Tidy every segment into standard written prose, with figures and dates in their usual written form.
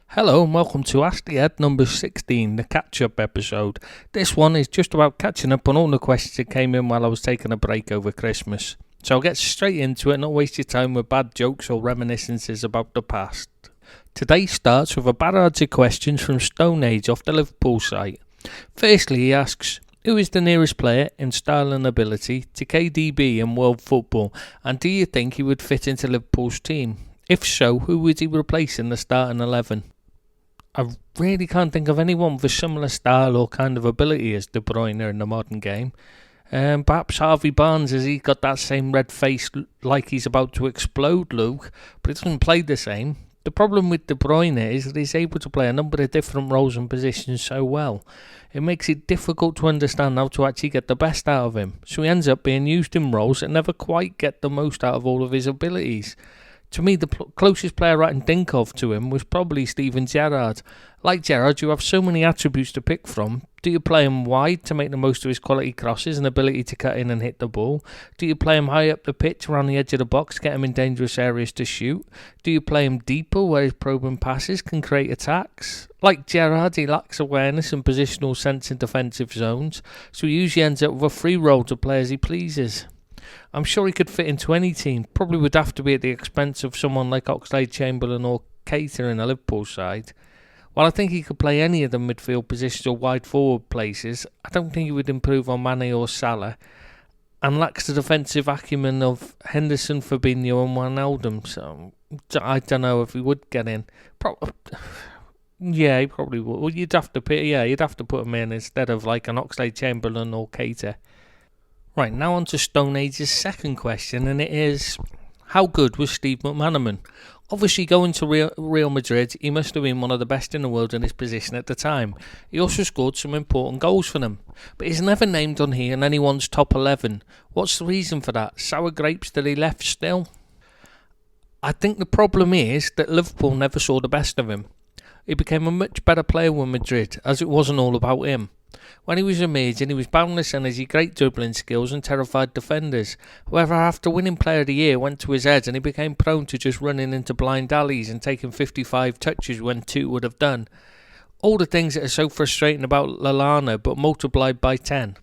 Hello and welcome to Ask the Ed number 16, the catch-up episode. This one is just about catching up on all the questions that came in while I was taking a break over Christmas. So I'll get straight into it and not waste your time with bad jokes or reminiscences about the past. Today starts with a bad answer questions from Stone Age off the Liverpool site. Firstly, he asks, who is the nearest player in style and ability to KDB in world football, and do you think he would fit into Liverpool's team? If so, who would he replace in the starting 11? I really can't think of anyone with a similar style or kind of ability as De Bruyne in the modern game. Perhaps Harvey Barnes, has he got that same red face like he's about to explode, Luke, but he doesn't play the same. The problem with De Bruyne is that he's able to play a number of different roles and positions so well. It makes it difficult to understand how to actually get the best out of him, so he ends up being used in roles that never quite get the most out of all of his abilities. To me, the closest player I can think of to him was probably Steven Gerrard. Like Gerrard, you have so many attributes to pick from. Do you play him wide to make the most of his quality crosses and ability to cut in and hit the ball? Do you play him high up the pitch around the edge of the box, get him in dangerous areas to shoot? Do you play him deeper where his probing passes can create attacks? Like Gerrard, he lacks awareness and positional sense in defensive zones, so he usually ends up with a free role to play as he pleases. I'm sure he could fit into any team, probably would have to be at the expense of someone like Oxlade-Chamberlain or Keita in a Liverpool side. While I think he could play any of the midfield positions or wide forward places, I don't think he would improve on Mane or Salah, and lacks the defensive acumen of Henderson, Fabinho and Wijnaldum, so I don't know if he would get in. Yeah, he probably would. Well, you'd have to put him in instead of like an Oxlade-Chamberlain or Keita. Right, now on to Stone Age's second question, and it is, how good was Steve McManaman? Obviously, going to Real Madrid, he must have been one of the best in the world in his position at the time. He also scored some important goals for them, but he's never named on here in anyone's top 11. What's the reason for that? Sour grapes that he left still? I think the problem is that Liverpool never saw the best of him. He became a much better player with Madrid, as it wasn't all about him. When he was emerging, he was boundless energy, great dribbling skills and terrified defenders. However, after winning Player of the Year, went to his head and he became prone to just running into blind alleys and taking 55 touches when 2 would have done. All the things that are so frustrating about Lallana, but multiplied by 10.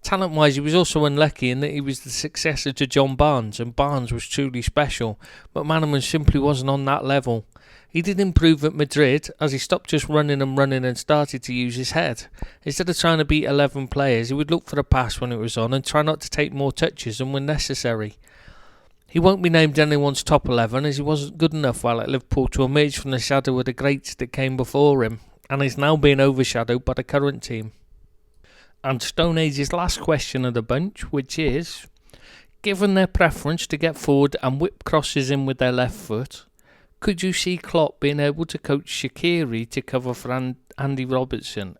Talent-wise, he was also unlucky in that he was the successor to John Barnes, and Barnes was truly special, but McManaman simply wasn't on that level. He did improve at Madrid as he stopped just running and started to use his head. Instead of trying to beat 11 players, he would look for the pass when it was on and try not to take more touches than when necessary. He won't be named anyone's top 11 as he wasn't good enough while at Liverpool to emerge from the shadow of the greats that came before him, and is now being overshadowed by the current team. And Stone Age's last question of the bunch, which is, given their preference to get forward and whip crosses in with their left foot, could you see Klopp being able to coach Shaqiri to cover for Andy Robertson?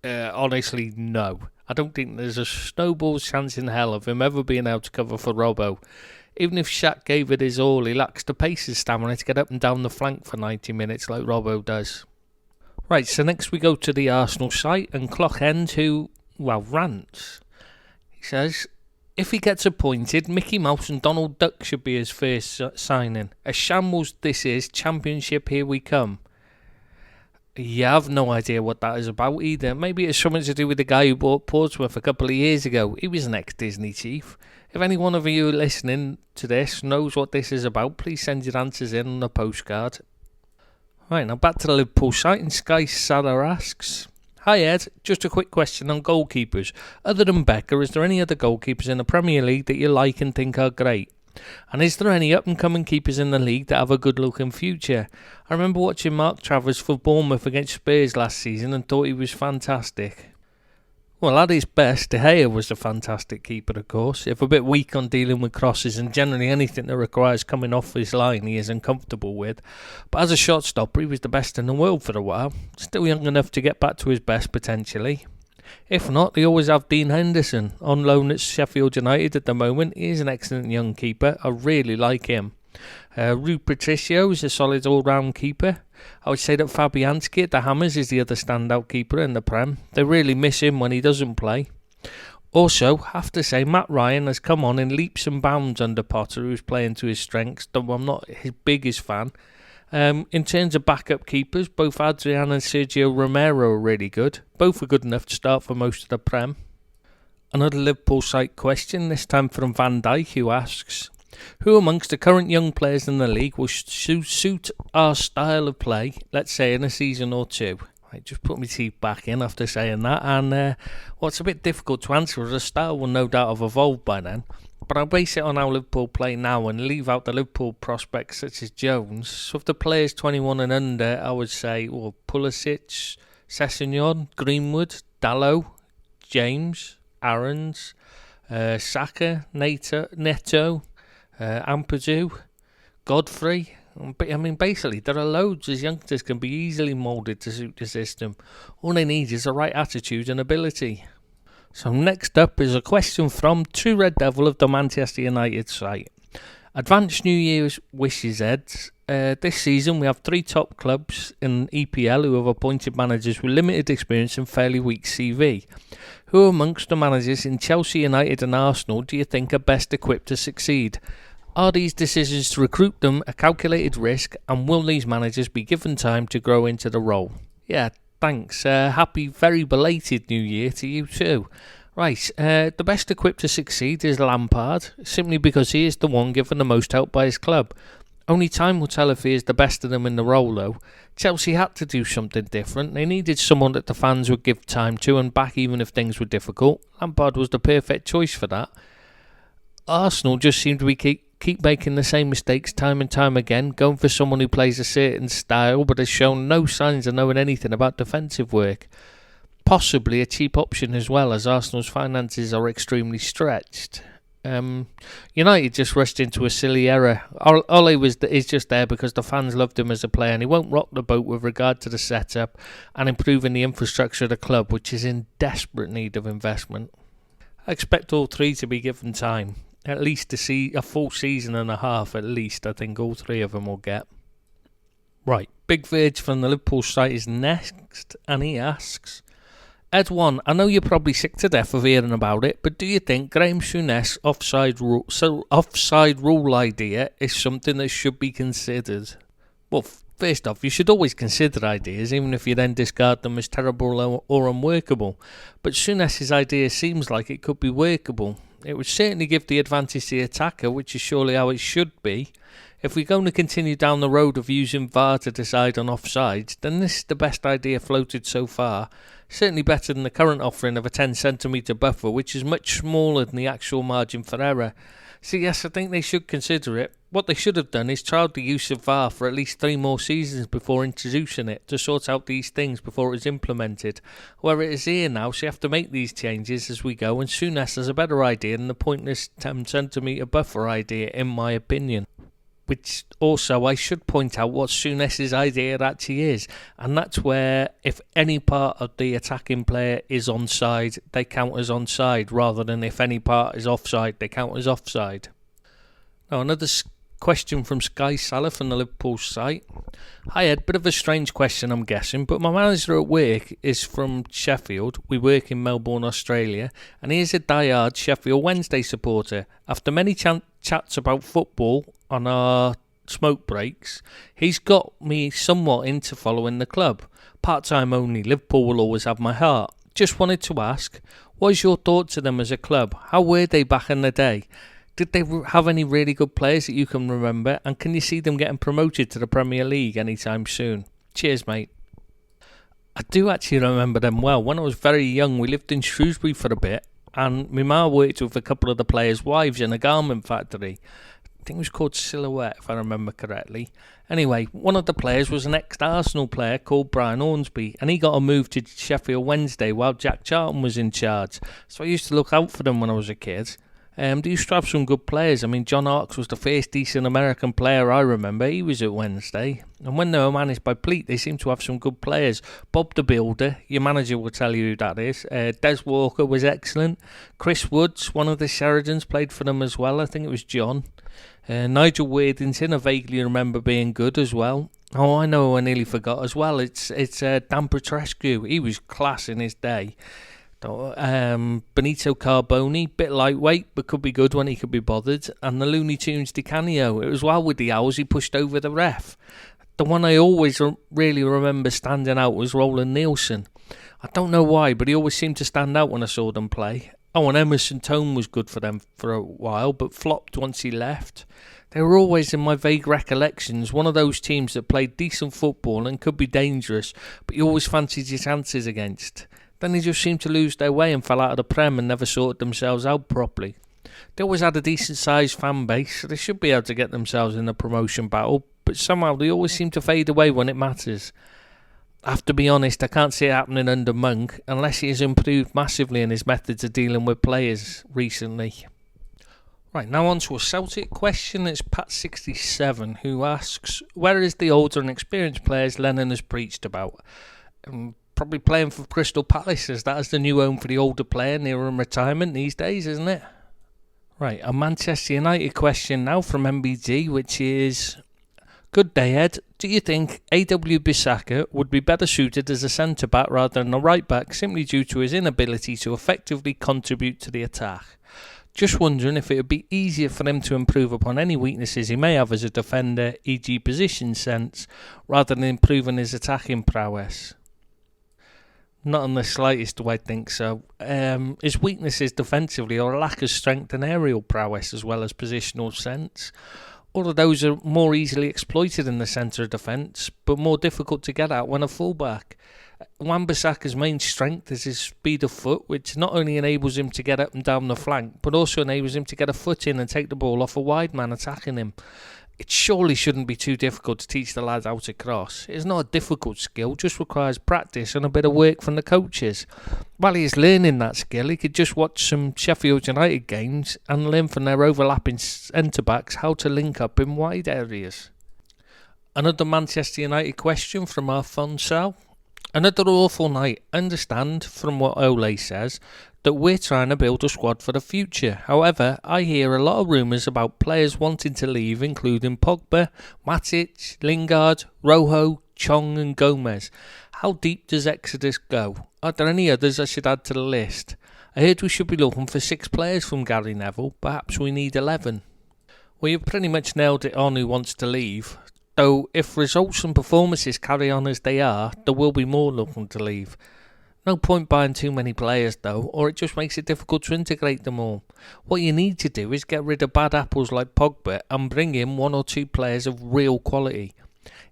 Honestly, no. I don't think there's a snowball's chance in hell of him ever being able to cover for Robbo. Even if Shaq gave it his all, he lacks the pace and stamina to get up and down the flank for 90 minutes like Robbo does. Right, so next we go to the Arsenal site and Clockend, who, rants. He says, if he gets appointed, Mickey Mouse and Donald Duck should be his first signing. A shambles this is, Championship here we come. Yeah, I've no idea what that is about either. Maybe it's something to do with the guy who bought Portsmouth a couple of years ago. He was an ex-Disney chief. If any one of you listening to this knows what this is about, please send your answers in on a postcard. Right, now back to the Liverpool site, and Sky Salah asks, hi Ed, just a quick question on goalkeepers. Other than Becker, is there any other goalkeepers in the Premier League that you like and think are great? And is there any up-and-coming keepers in the league that have a good-looking future? I remember watching Mark Travers for Bournemouth against Spurs last season and thought he was fantastic. Well, at his best, De Gea was a fantastic keeper, of course. If a bit weak on dealing with crosses and generally anything that requires coming off his line he is uncomfortable with. But as a shot stopper, he was the best in the world for a while. Still young enough to get back to his best, potentially. If not, they always have Dean Henderson, on loan at Sheffield United at the moment. He is an excellent young keeper. I really like him. Rui Patricio is a solid all-round keeper. I would say that Fabianski at the Hammers is the other standout keeper in the Prem. They really miss him when he doesn't play. Also, have to say, Matt Ryan has come on in leaps and bounds under Potter, who's playing to his strengths, though I'm not his biggest fan. In terms of backup keepers, both Adrian and Sergio Romero are really good. Both are good enough to start for most of the Prem. Another Liverpool site question, this time from Van Dijk, who asks, who amongst the current young players in the league will suit our style of play, let's say in a season or two? I just put my teeth back in after saying that, and what's a bit difficult to answer is the style will no doubt have evolved by then, but I'll base it on how Liverpool play now and leave out the Liverpool prospects such as Jones. So of the players 21 and under, I would say Pulisic, Sessegnon, Greenwood, Dalot, James, Aarons, Saka, Neto, Ampadu, Godfrey. I mean, basically, there are loads of youngsters can be easily moulded to suit the system. All they need is the right attitude and ability. So next up is a question from True Red Devil of the Manchester United site. Advanced New Year's wishes, Eds. This season we have 3 top clubs in EPL who have appointed managers with limited experience and fairly weak CV. Who amongst the managers in Chelsea, United and Arsenal do you think are best equipped to succeed? Are these decisions to recruit them a calculated risk, and will these managers be given time to grow into the role? Yeah, thanks. Happy very belated New Year to you too. Right, the best equipped to succeed is Lampard, simply because he is the one given the most help by his club. Only time will tell if he is the best of them in the role though. Chelsea had to do something different. They needed someone that the fans would give time to and back even if things were difficult. Lampard was the perfect choice for that. Arsenal just seem to be keep making the same mistakes time and time again, going for someone who plays a certain style but has shown no signs of knowing anything about defensive work. Possibly a cheap option as well, as Arsenal's finances are extremely stretched. United just rushed into a silly error. Ole is just there because the fans loved him as a player, and he won't rock the boat with regard to the setup and improving the infrastructure of the club, which is in desperate need of investment. I expect all 3 to be given time. At least to see a full season and a half, at least, I think all 3 of them will get. Right, Big Verge from the Liverpool site is next, and he asks, Ed 1, I know you're probably sick to death of hearing about it, but do you think Graham Souness' offside rule idea is something that should be considered? Well, first off, you should always consider ideas, even if you then discard them as terrible or unworkable. But Souness' idea seems like it could be workable. It would certainly give the advantage to the attacker, which is surely how it should be. If we're going to continue down the road of using VAR to decide on offsides, then this is the best idea floated so far. Certainly better than the current offering of a 10cm buffer, which is much smaller than the actual margin for error. So yes, I think they should consider it. What they should have done is trialled the use of VAR for at least 3 more seasons before introducing it, to sort out these things before it was implemented. However, it is here now, so you have to make these changes as we go, and Souness has a better idea than the pointless 10cm buffer idea, in my opinion. Which also, I should point out what Souness' idea actually is, and that's where if any part of the attacking player is onside, they count as onside, rather than if any part is offside, they count as offside. Now, another question from Sky Salah from the Liverpool site. Hi Ed, bit of a strange question I'm guessing, but my manager at work is from Sheffield. We work in Melbourne, Australia, and he is a diehard Sheffield Wednesday supporter. After many chats about football on our smoke breaks, he's got me somewhat into following the club. Part-time only, Liverpool will always have my heart. Just wanted to ask, what is your thoughts of them as a club? How were they back in the day? Did they have any really good players that you can remember? And can you see them getting promoted to the Premier League anytime soon? Cheers, mate. I do actually remember them well. When I was very young, we lived in Shrewsbury for a bit, and my ma worked with a couple of the players' wives in a garment factory. I think it was called Silhouette, if I remember correctly. Anyway, one of the players was an ex-Arsenal player called Brian Hornsby, and he got a move to Sheffield Wednesday while Jack Charlton was in charge. So I used to look out for them when I was a kid. They used to have some good players. I mean, John Arks was the first decent American player I remember. He was at Wednesday. And when they were managed by Pleat, they seemed to have some good players. Bob the Builder, your manager will tell you who that is. Des Walker was excellent. Chris Woods, one of the Sheridans, played for them as well. I think it was John. Nigel Worthington, I vaguely remember being good as well. Oh, I know, I nearly forgot as well. It's Dan Petrescu. He was class in his day. Benito Carboni, bit lightweight, but could be good when he could be bothered. And the Looney Tunes Di Canio. It was well with the Owls, he pushed over the ref. The one I always really remember standing out was Roland Nielsen. I don't know why, but he always seemed to stand out when I saw them play. Oh, and Emerson Tone was good for them for a while, but flopped once he left. They were always, in my vague recollections, one of those teams that played decent football and could be dangerous, but you always fancied your chances against. Then they just seemed to lose their way and fell out of the Prem and never sorted themselves out properly. They always had a decent-sized fan base, so they should be able to get themselves in a promotion battle, but somehow they always seem to fade away when it matters. I have to be honest, I can't see it happening under Monk, unless he has improved massively in his methods of dealing with players recently. Right, now on to a Celtic question. It's Pat67 who asks, where is the older and experienced players Lennon has preached about? Probably playing for Crystal Palace, as that is the new home for the older player nearing retirement these days, isn't it? Right, a Manchester United question now from MBG, which is, good day, Ed. Do you think A.W. Bissaka would be better suited as a centre-back rather than a right-back simply due to his inability to effectively contribute to the attack? Just wondering if it would be easier for him to improve upon any weaknesses he may have as a defender, e.g. position sense, rather than improving his attacking prowess. Not in the slightest do I think so. His weaknesses defensively are a lack of strength and aerial prowess as well as positional sense. All of those are more easily exploited in the centre of defence, but more difficult to get at when a fullback. Wan-Bissaka's main strength is his speed of foot, which not only enables him to get up and down the flank, but also enables him to get a foot in and take the ball off a wide man attacking him. It surely shouldn't be too difficult to teach the lad how to cross. It's not a difficult skill, just requires practice and a bit of work from the coaches. While he is learning that skill, he could just watch some Sheffield United games and learn from their overlapping centre-backs how to link up in wide areas. Another Manchester United question from Arfonsal. Another awful night. I understand from what Ole says that we're trying to build a squad for the future. However, I hear a lot of rumours about players wanting to leave, including Pogba, Matic, Lingard, Rojo, Chong and Gomez. How deep does Exodus go? Are there any others I should add to the list? I heard we should be looking for 6 players from Gary Neville. Perhaps we need 11. Well, you've pretty much nailed it on who wants to leave. Though, if results and performances carry on as they are, there will be more looking to leave. No point buying too many players though, or it just makes it difficult to integrate them all. What you need to do is get rid of bad apples like Pogba and bring in 1 or 2 players of real quality.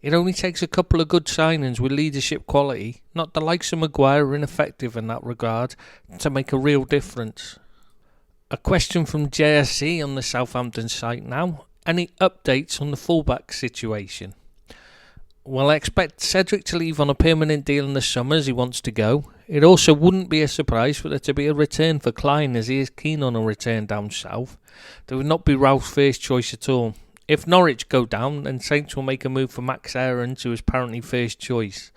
It only takes a couple of good signings with leadership quality, not the likes of Maguire are ineffective in that regard, to make a real difference. A question from JSC on the Southampton site now. Any updates on the fullback situation? Well, I expect Cedric to leave on a permanent deal in the summer as he wants to go. It also wouldn't be a surprise for there to be a return for Klein as he is keen on a return down south. There would not be Ralph's first choice at all. If Norwich go down, then Saints will make a move for Max Aarons, who is apparently first choice.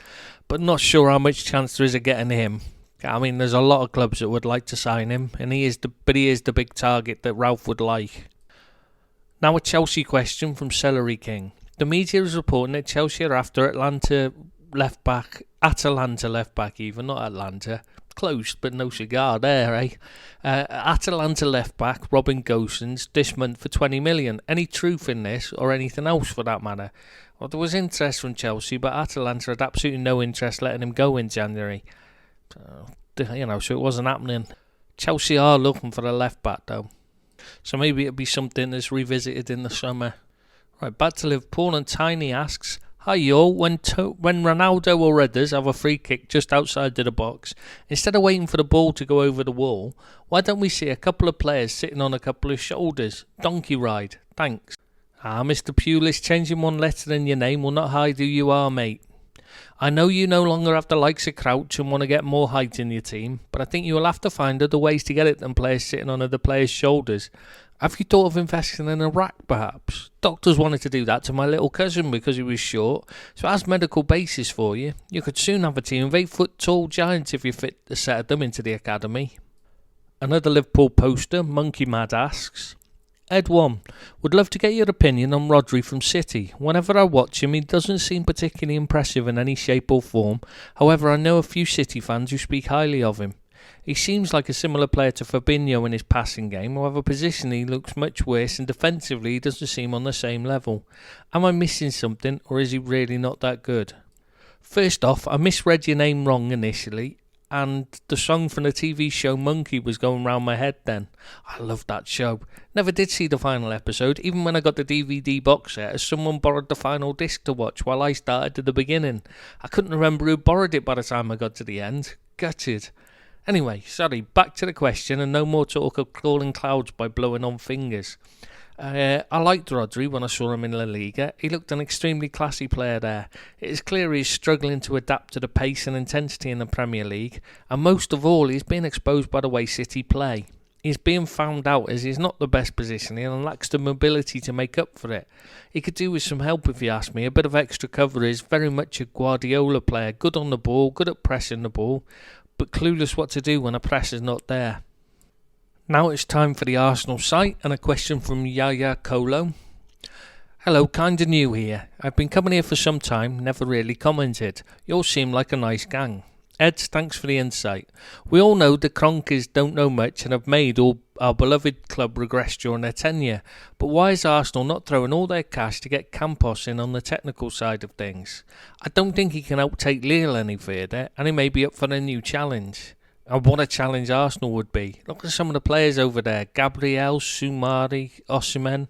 But not sure how much chance there is of getting him. I mean, there's a lot of clubs that would like to sign him, and he is the big target that Ralph would like. Now a Chelsea question from Celery King. The media is reporting that Chelsea are after Atalanta left back even, not Atlanta. Close, but no cigar there, eh? Atalanta left back Robin Gosens this month for 20 million. Any truth in this, or anything else for that matter? Well, there was interest from Chelsea, but Atalanta had absolutely no interest letting him go in January. So it wasn't happening. Chelsea are looking for a left back though. So maybe it'll be something that's revisited in the summer. Right, back to Liverpool, and Tiny asks, hi y'all, when Ronaldo or others have a free kick just outside of the box, instead of waiting for the ball to go over the wall, why don't we see a couple of players sitting on a couple of shoulders? Donkey ride. Thanks. Mr. Pulis, changing one letter in your name will not hide who you are, mate. I know you no longer have the likes of Crouch and want to get more height in your team, but I think you will have to find other ways to get it than players sitting on other players' shoulders. Have you thought of investing in a rack, perhaps? Doctors wanted to do that to my little cousin because he was short, so it has medical basis for you. You could soon have a team of 8-foot-tall giants if you fit a set of them into the academy. Another Liverpool poster, Monkey Mad, asks, Ed 1, would love to get your opinion on Rodri from City. Whenever I watch him, he doesn't seem particularly impressive in any shape or form. However, I know a few City fans who speak highly of him. He seems like a similar player to Fabinho in his passing game, however positionally he looks much worse and defensively he doesn't seem on the same level. Am I missing something, or is he really not that good? First off, I misread your name wrong initially, and the song from the TV show Monkey was going round my head then. I loved that show. Never did see the final episode, even when I got the DVD box set, as someone borrowed the final disc to watch while I started at the beginning. I couldn't remember who borrowed it by the time I got to the end. Gutted. Anyway, sorry, back to the question, and no more talk of calling clouds by blowing on fingers. I liked Rodri when I saw him in La Liga. He looked an extremely classy player there. It is clear he's struggling to adapt to the pace and intensity in the Premier League, and most of all, he's being exposed by the way City play. He's being found out as he's not the best positioning and lacks the mobility to make up for it. He could do with some help if you ask me. A bit of extra cover is very much a Guardiola player, good on the ball, good at pressing the ball, but clueless what to do when a press is not there. Now it's time for the Arsenal site and a question from Yaya Kolo. Hello, kinda new here. I've been coming here for some time, never really commented. You all seem like a nice gang. Eds, thanks for the insight. We all know the Kroenkes don't know much and have made all our beloved club regress during their tenure. But why is Arsenal not throwing all their cash to get Campos in on the technical side of things? I don't think he can outtake Lille any further, and he may be up for a new challenge. And what a challenge Arsenal would be. Look at some of the players over there. Gabriel, Soumare, Osimhen.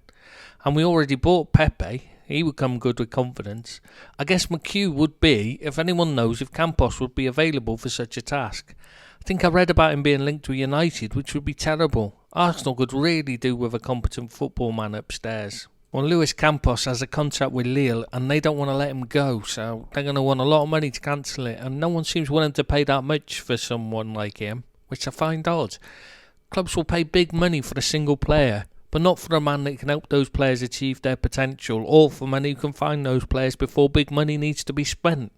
And we already bought Pepe. He would come good with confidence. I guess McHugh would be, if anyone knows if Campos would be available for such a task. I think I read about him being linked to United, which would be terrible. Arsenal could really do with a competent football man upstairs. Well, Luis Campos has a contract with Lille and they don't want to let him go, so they're going to want a lot of money to cancel it, and no one seems willing to pay that much for someone like him, which I find odd. Clubs will pay big money for a single player, but not for a man that can help those players achieve their potential, or for men who can find those players before big money needs to be spent.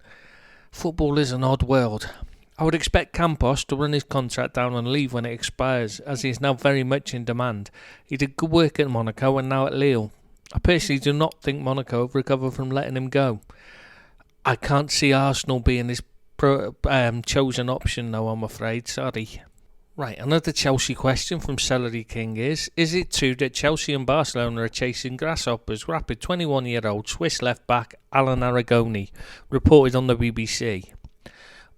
Football is an odd world. I would expect Campos to run his contract down and leave when it expires, as he is now very much in demand. He did good work at Monaco and now at Lille. I personally do not think Monaco have recovered from letting him go. I can't see Arsenal being his chosen option though, I'm afraid. Sorry. Right, another Chelsea question from Celery King is it true that Chelsea and Barcelona are chasing grasshoppers? Rapid 21-year-old Swiss left-back Alan Aragoni reported on the BBC.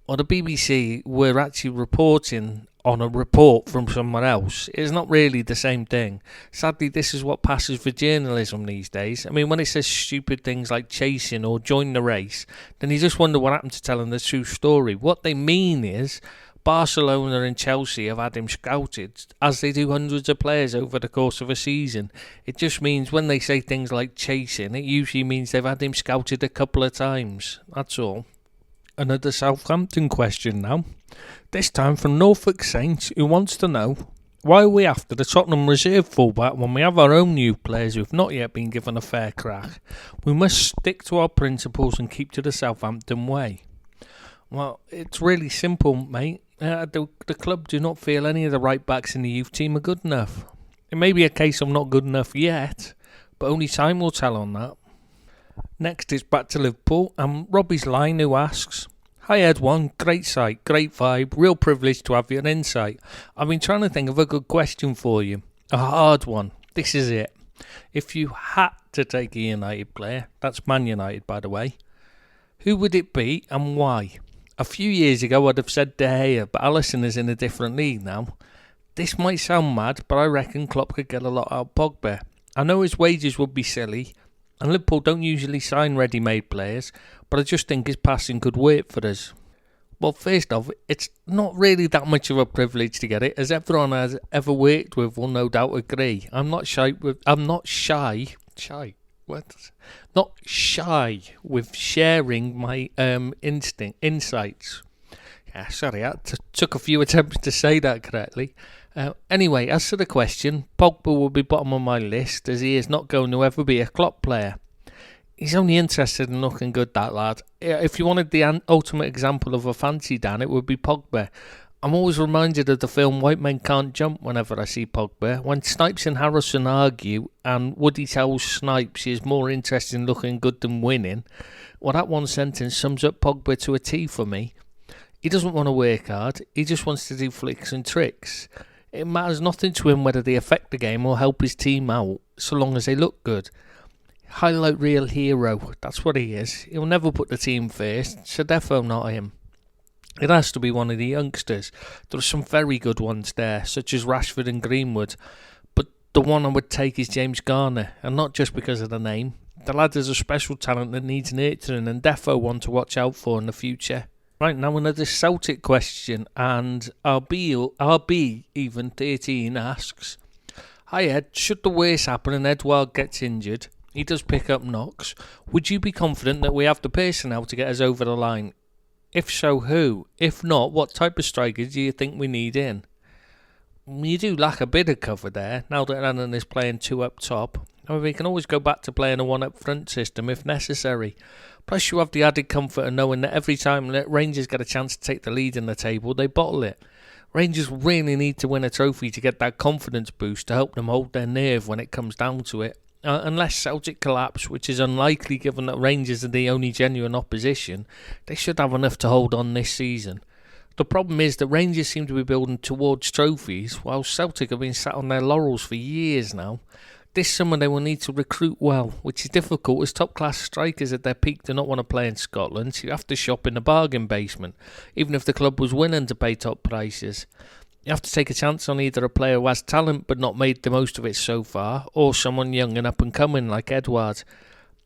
Well, the BBC were actually reporting on a report from somewhere else. It's not really the same thing. Sadly, this is what passes for journalism these days. I mean, when it says stupid things like chasing or join the race, then you just wonder what happened to telling the true story. What they mean is Barcelona and Chelsea have had him scouted, as they do hundreds of players over the course of a season. It just means when they say things like chasing, it usually means they've had him scouted a couple of times. That's all. Another Southampton question now. This time from Norfolk Saints, who wants to know, why are we after the Tottenham reserve fullback when we have our own youth players who have not yet been given a fair crack? We must stick to our principles and keep to the Southampton way. Well, it's really simple, mate. The club do not feel any of the right backs in the youth team are good enough. It may be a case of not good enough yet, but only time will tell on that. Next is back to Liverpool and Robbie's Line, who asks, Hi Ed1, great site, great vibe, real privilege to have your insight. I've been trying to think of a good question for you. A hard one. This is it. If you had to take a United player, that's Man United by the way, who would it be and why? A few years ago I'd have said De Gea, but Alisson is in a different league now. This might sound mad, but I reckon Klopp could get a lot out of Pogba. I know his wages would be silly, and Liverpool don't usually sign ready-made players, but I just think his passing could work for us. Well, first off, it's not really that much of a privilege to get it, as everyone I've ever worked with will no doubt agree. I'm not shy with sharing my insights. Yeah, sorry, I took a few attempts to say that correctly. Anyway, as to the question, Pogba will be bottom on my list, as he is not going to ever be a Klopp player. He's only interested in looking good, that lad. If you wanted the ultimate example of a fancy Dan, it would be Pogba. I'm always reminded of the film White Men Can't Jump whenever I see Pogba. When Snipes and Harrison argue, and Woody tells Snipes he is more interested in looking good than winning, well, that one sentence sums up Pogba to a T for me. He doesn't want to work hard, he just wants to do flicks and tricks. It matters nothing to him whether they affect the game or help his team out, so long as they look good. Highlight reel hero, that's what he is. He'll never put the team first, so defo not him. It has to be one of the youngsters. There are some very good ones there, such as Rashford and Greenwood, but the one I would take is James Garner, and not just because of the name. The lad is a special talent that needs nurturing and defo one to watch out for in the future. Right, now another Celtic question, and RB even 13 asks, "Hi Ed, should the worst happen and Edouard gets injured, he does pick up knocks, would you be confident that we have the personnel to get us over the line? If so, who? If not, what type of strikers do you think we need in?" You do lack a bit of cover there, now that Annan is playing two up top. However, you can always go back to playing a one up front system if necessary. Plus you have the added comfort of knowing that every time that Rangers get a chance to take the lead in the table, they bottle it. Rangers really need to win a trophy to get that confidence boost to help them hold their nerve when it comes down to it. Unless Celtic collapse, which is unlikely given that Rangers are the only genuine opposition, they should have enough to hold on this season. The problem is that Rangers seem to be building towards trophies, while Celtic have been sat on their laurels for years now. This summer they will need to recruit well, which is difficult as top-class strikers at their peak do not want to play in Scotland, so you have to shop in the bargain basement, even if the club was willing to pay top prices. You have to take a chance on either a player who has talent but not made the most of it so far, or someone young and up-and-coming like Edouard.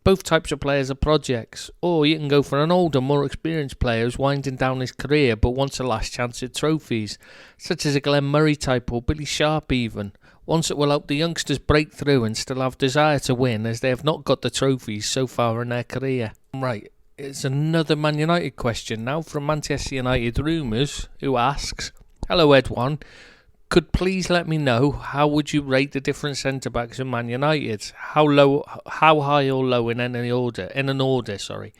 Both types of players are projects, or you can go for an older, more experienced player who's winding down his career but wants a last chance at trophies, such as a Glenn Murray type or Billy Sharp even. Ones that will help the youngsters break through and still have desire to win, as they have not got the trophies so far in their career. Right, it's another Man United question now from Manchester United Rumours, who asks, "Hello Ed One, could please let me know how would you rate the different centre-backs in Man United? How high or low in an order, sorry.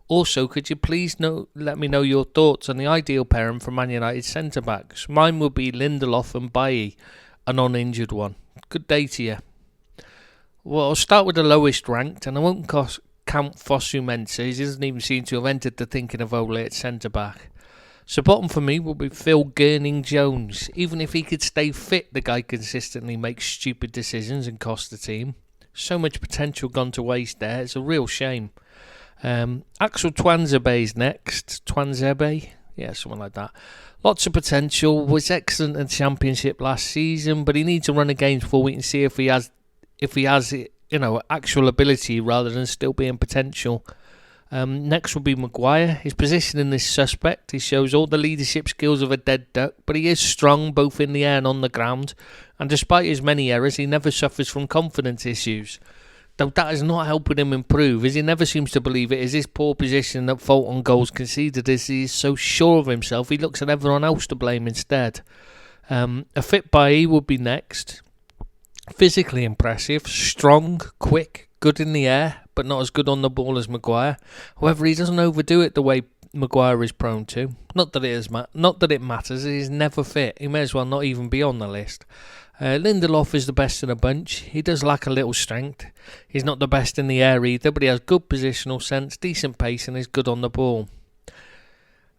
Also, could you please let me know your thoughts on the ideal pairing for Man United centre-backs? Mine would be Lindelof and Bailly, an uninjured one. Good day to you." Well, I'll start with the lowest ranked, and I won't count Fosu Mensah. He doesn't even seem to have entered the thinking of Ole at centre-back. So bottom for me will be Phil Gurning-Jones. Even if he could stay fit, the guy consistently makes stupid decisions and costs the team. So much potential gone to waste there. It's a real shame. Axel Tuanzebe's next. Tuanzebe? Yeah, something like that. Lots of potential. Was excellent in the Championship last season, but he needs to run a game before we can see if he has actual ability rather than still being potential. Next will be Maguire. His positioning is suspect. He shows all the leadership skills of a dead duck, but he is strong both in the air and on the ground. And despite his many errors, he never suffers from confidence issues. Though that is not helping him improve, as he never seems to believe it is his poor position at fault on goals conceded, as he is so sure of himself he looks at everyone else to blame instead. A fit Bailly would be next. Physically impressive, strong, quick, good in the air, but not as good on the ball as Maguire. However, he doesn't overdo it the way Maguire is prone to. Not that it matters, he's never fit. He may as well not even be on the list. Lindelof is the best of the bunch. He does lack a little strength. He's not the best in the air either, but he has good positional sense, decent pace, and is good on the ball.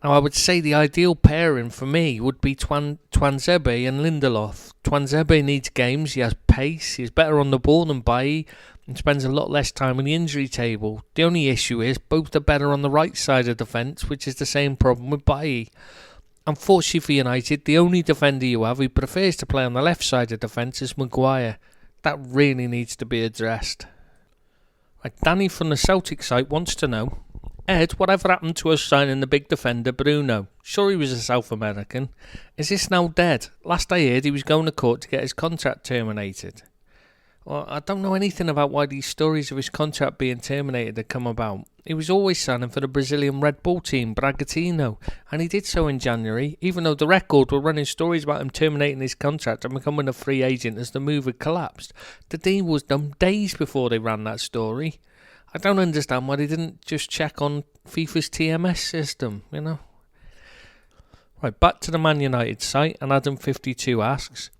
Now, I would say the ideal pairing for me would be Tuanzebe and Lindelof. Tuanzebe needs games, he has pace, he's better on the ball than Bailly, and spends a lot less time on the injury table. The only issue is both are better on the right side of defence, which is the same problem with Bailly. Unfortunately for United, the only defender you have who prefers to play on the left side of defence is Maguire. That really needs to be addressed. Right, Danny from the Celtic site wants to know, "Ed, whatever happened to us signing the big defender Bruno? Sure he was a South American. Is this now dead? Last I heard he was going to court to get his contract terminated." Well, I don't know anything about why these stories of his contract being terminated had come about. He was always signing for the Brazilian Red Bull team, Bragantino, and he did so in January, even though the record were running stories about him terminating his contract and becoming a free agent as the move had collapsed. The deal was done days before they ran that story. I don't understand why they didn't just check on FIFA's TMS system, Right, back to the Man United site, and Adam52 asks,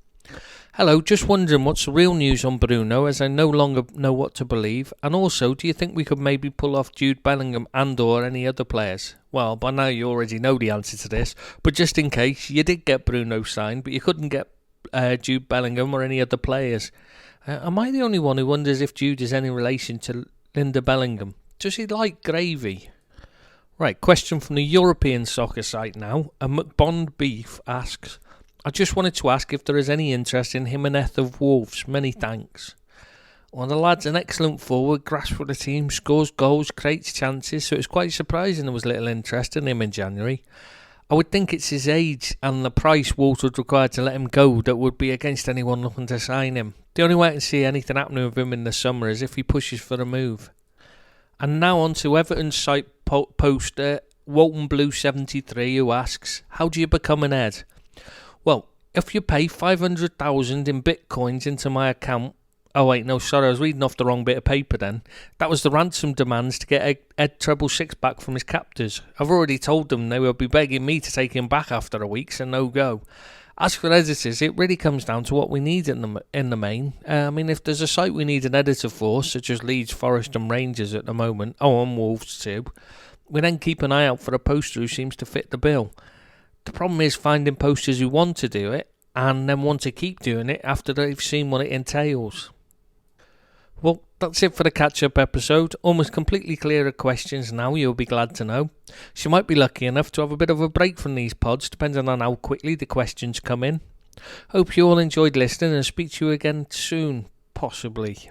Hello, just wondering what's the real news on Bruno, as I no longer know what to believe. And also, do you think we could maybe pull off Jude Bellingham and or any other players? Well, by now you already know the answer to this, but just in case, you did get Bruno signed, but you couldn't get Jude Bellingham or any other players. Am I the only one who wonders if Jude is any relation to Linda Bellingham? Does he like gravy? Right, question from the European soccer site now. A McBond Beef asks, I just wanted to ask if there is any interest in Jimenez of Wolves. Many thanks. Well, the lad's an excellent forward, grasps for the team, scores goals, creates chances, so it's quite surprising there was little interest in him in January. I would think it's his age and the price Wolves would require to let him go that would be against anyone looking to sign him. The only way I can see anything happening with him in the summer is if he pushes for a move. And now on to Everton's site poster, Walton Blue 73, who asks, how do you become an head? Well, if you pay 500,000 in bitcoins into my account... Oh wait, no, sorry, I was reading off the wrong bit of paper then. That was the ransom demands to get Ed Treble 6 back from his captors. I've already told them they will be begging me to take him back after a week, so no go. As for editors, it really comes down to what we need in the main. If there's a site we need an editor for, such as Leeds, Forest and Rangers at the moment, and Wolves too, we then keep an eye out for a poster who seems to fit the bill. The problem is finding posters who want to do it and then want to keep doing it after they've seen what it entails. Well, that's it for the catch-up episode. Almost completely clear of questions now, you'll be glad to know. So you might be lucky enough to have a bit of a break from these pods, depending on how quickly the questions come in. Hope you all enjoyed listening and speak to you again soon, possibly.